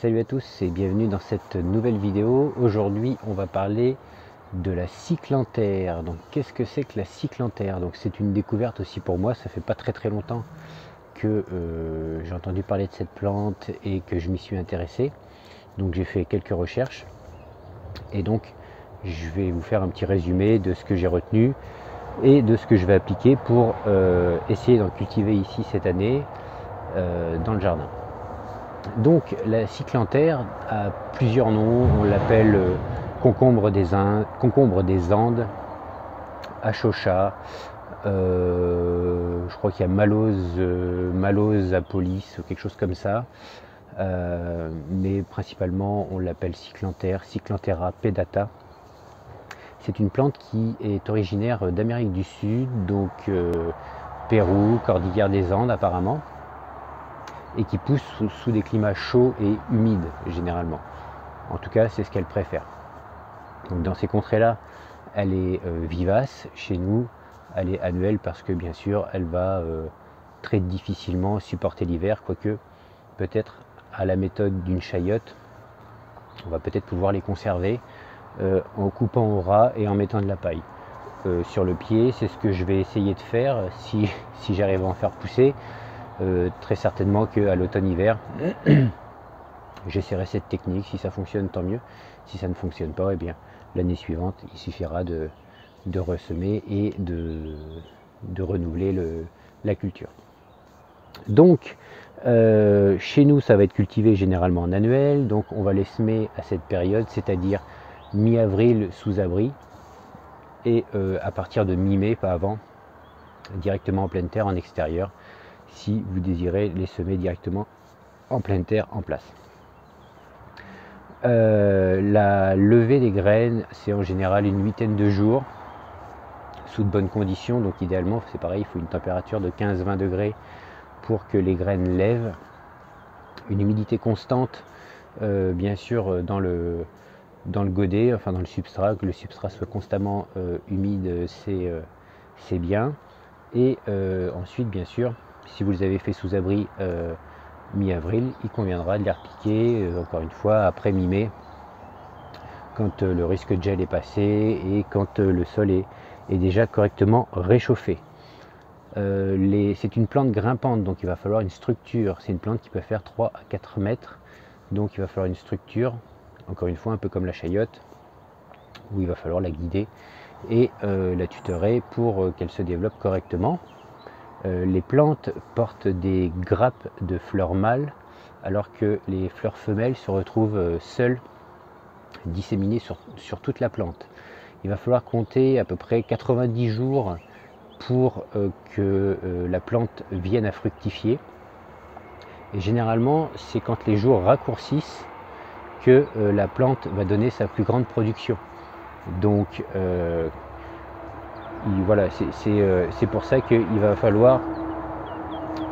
Salut à tous et bienvenue dans cette nouvelle vidéo. Aujourd'hui on va parler de la cyclanthère. Donc qu'est-ce que c'est que la cyclanthère? Donc c'est une découverte aussi pour moi, ça fait pas très longtemps que j'ai entendu parler de cette plante et que je m'y suis intéressé. Donc j'ai fait quelques recherches et donc je vais vous faire un petit résumé de ce que j'ai retenu et de ce que je vais appliquer pour essayer d'en cultiver ici cette année dans le jardin. Donc la cyclanthère a plusieurs noms, on l'appelle concombre des Andes, achocha, je crois qu'il y a Malose apolis ou quelque chose comme ça, mais principalement on l'appelle cyclanthère, Cyclanthera pedata. C'est une plante qui est originaire d'Amérique du Sud, donc Pérou, cordillère des Andes apparemment, et qui pousse sous des climats chauds et humides généralement. En tout cas, c'est ce qu'elle préfère. Donc dans ces contrées-là, elle est vivace. Chez nous, elle est annuelle parce que bien sûr, elle va très difficilement supporter l'hiver, quoique peut-être à la méthode d'une chayote, on va peut-être pouvoir les conserver en coupant au ras et en mettant de la paille sur le pied. C'est ce que je vais essayer de faire si j'arrive à en faire pousser. Très certainement qu'à l'automne-hiver, j'essaierai cette technique. Si ça fonctionne, tant mieux. Si ça ne fonctionne pas, eh bien l'année suivante, il suffira de ressemer et de renouveler la culture. Donc, chez nous, ça va être cultivé généralement en annuel. Donc, on va les semer à cette période, c'est-à-dire mi-avril sous abri et à partir de mi-mai, pas avant, directement en pleine terre, en extérieur, si vous désirez les semer directement en pleine terre en place. La levée des graines, c'est en général une huitaine de jours sous de bonnes conditions. Donc idéalement, c'est pareil, il faut une température de 15-20 degrés pour que les graines lèvent. Une humidité constante, bien sûr, dans le godet, enfin dans le substrat, que le substrat soit constamment humide, c'est bien. Et ensuite, bien sûr, si vous les avez fait sous abri mi-avril, il conviendra de les repiquer encore une fois après mi-mai, quand le risque de gel est passé et quand le sol est déjà correctement réchauffé. C'est une plante grimpante, donc il va falloir une structure. C'est une plante qui peut faire 3 à 4 mètres, donc il va falloir une structure, encore une fois un peu comme la chayote, où il va falloir la guider et la tutorer pour qu'elle se développe correctement. Les plantes portent des grappes de fleurs mâles, alors que les fleurs femelles se retrouvent seules, disséminées sur toute la plante. Il va falloir compter à peu près 90 jours pour que la plante vienne à fructifier. Et généralement, c'est quand les jours raccourcissent que la plante va donner sa plus grande production. Donc voilà, c'est pour ça qu'il va falloir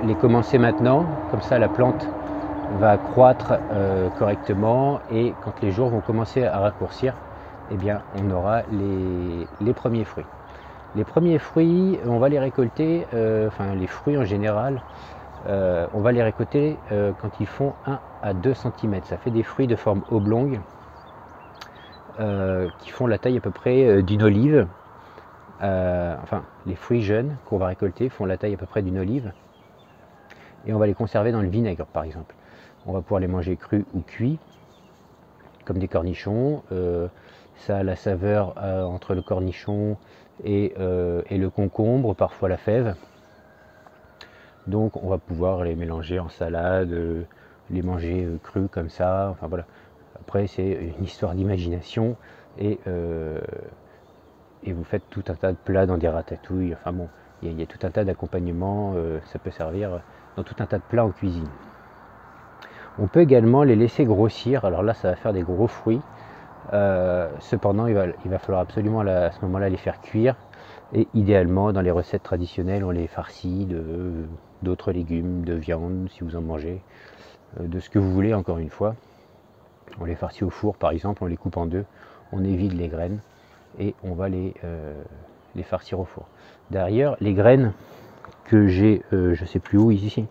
les commencer maintenant, comme ça la plante va croître correctement, et quand les jours vont commencer à raccourcir, eh bien on aura les premiers fruits. Les premiers fruits, on va les récolter, enfin les fruits en général, on va les récolter quand ils font 1 à 2 cm. Ça fait des fruits de forme oblongue qui font la taille à peu près d'une olive. Enfin, les fruits jeunes qu'on va récolter font la taille à peu près d'une olive, et on va les conserver dans le vinaigre par exemple. On va pouvoir les manger crus ou cuits, comme des cornichons. Ça a la saveur entre le cornichon et le concombre, parfois la fève. Donc on va pouvoir les mélanger en salade, les manger crus comme ça, enfin voilà. Après c'est une histoire d'imagination, et vous faites tout un tas de plats dans des ratatouilles, enfin bon, il y a tout un tas d'accompagnements, ça peut servir dans tout un tas de plats en cuisine. On peut également les laisser grossir, alors là ça va faire des gros fruits, cependant il va falloir absolument à ce moment-là les faire cuire, et idéalement dans les recettes traditionnelles on les farcit d'autres légumes, de viande si vous en mangez, de ce que vous voulez encore une fois. On les farcit au four par exemple, on les coupe en deux, on évite les graines et on va les farcir au four. D'ailleurs les graines que j'ai, je sais plus où ici,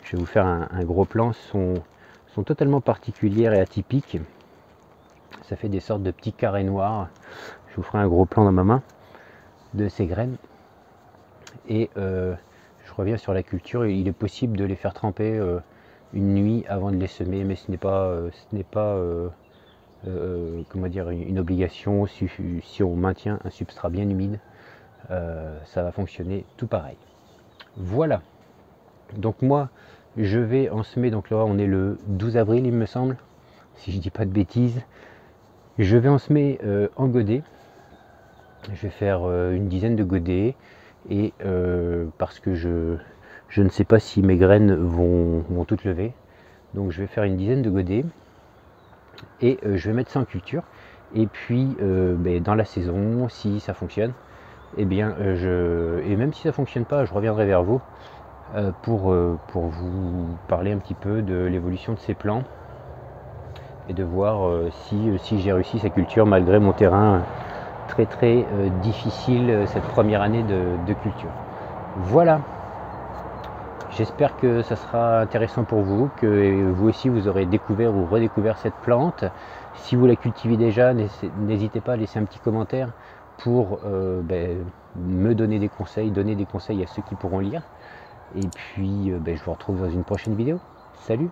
je vais vous faire un gros plan, sont sont totalement particulières et atypiques. Ça fait des sortes de petits carrés noirs. Je vous ferai un gros plan dans ma main de ces graines. Et je reviens sur la culture. Il est possible de les faire tremper une nuit avant de les semer, mais ce n'est pas, comment dire, une obligation. Si on maintient un substrat bien humide, ça va fonctionner tout pareil. Voilà. Donc moi, je vais en semer. Donc là, on est le 12 avril, il me semble, si je dis pas de bêtises. Je vais en semer en godet. Je vais faire une dizaine de godets. Et parce que je ne sais pas si mes graines vont toutes lever. Donc je vais faire une dizaine de godets. Et je vais mettre ça en culture. Et puis dans la saison, si ça fonctionne, et même si ça fonctionne pas, je reviendrai vers vous pour vous parler un petit peu de l'évolution de ces plants et de voir si j'ai réussi sa culture malgré mon terrain très difficile cette première année de culture. Voilà, j'espère que ça sera intéressant pour vous, que vous aussi vous aurez découvert ou redécouvert cette plante. Si vous la cultivez déjà, n'hésitez pas à laisser un petit commentaire pour me donner des conseils à ceux qui pourront lire. Et puis je vous retrouve dans une prochaine vidéo. Salut!